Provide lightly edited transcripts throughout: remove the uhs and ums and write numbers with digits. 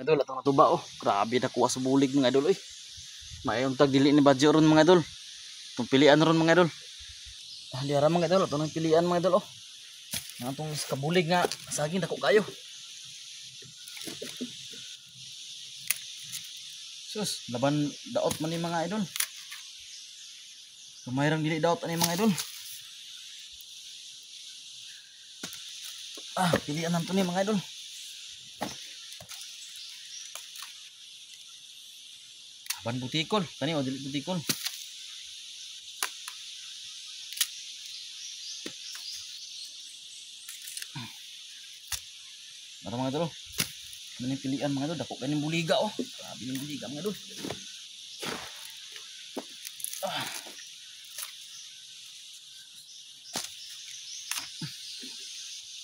idol, atong natuba oh. Grabe na kuha sa bulig mga idol oy. Mayong tag dili ni Badyo ron mga idol. Itong pilian ron mga idol. Diara mga idol, atong pilian mga idol oh. Nga itong kabulig nga saging dako kayo. Sus, laban daot man ni mga idol. Kumayrang dili daot ani mga idol. Pilian nam to ni mga idol. Ban butikol, kani o dili butikol. Para mga idol. Ano pilian mga idol, dako kaning buliga oh. Grabe ning buliga mga idol.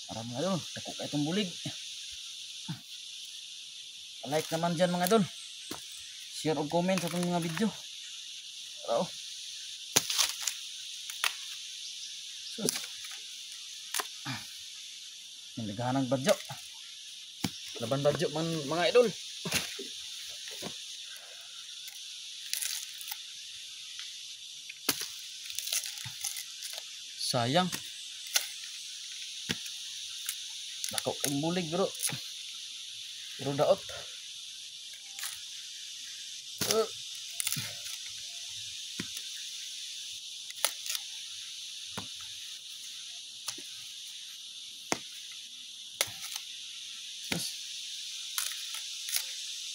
Para mga idol, dako kay itong bulig. Like naman dyan mga idol. Share o comment sa itong mga video. Oo. Sus. Naghahanang badyo. Laban badyo man mga idol. Sayang. Dako ang bulig bro. Pero daot.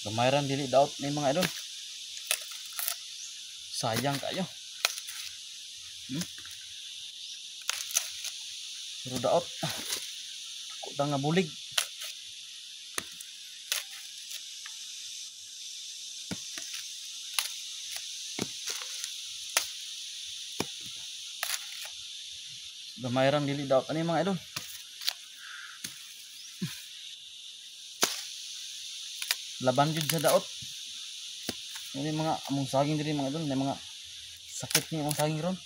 Gamayran dili daot ni mga idol. Sayang kayo. Pero daot. Ako ta nga bulig. Gamayran dili daot ani mga idol. Laban jud sa daot. Ini mga among saging diri mga idol, may mga sakit ni among saging ron.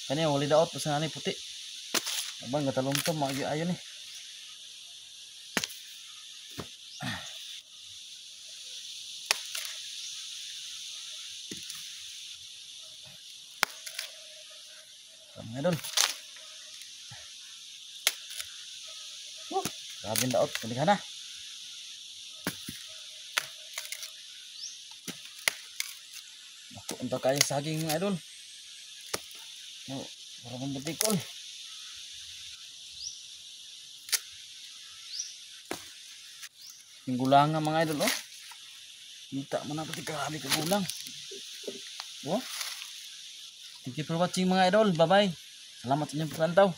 Kani wali daot basta nani puti. Abang gatalomtom magi ayo ni. Mga idol. Grabe daot, kulihan na. Ako unta kayo saging mga idol. Para mong butikol. Yung gulang nga mga idol oh. Kita mo na pati grabe ka gulang. Oh. Thank you for watching mga idol. Bye bye. Salamat sa inyong paglantaw.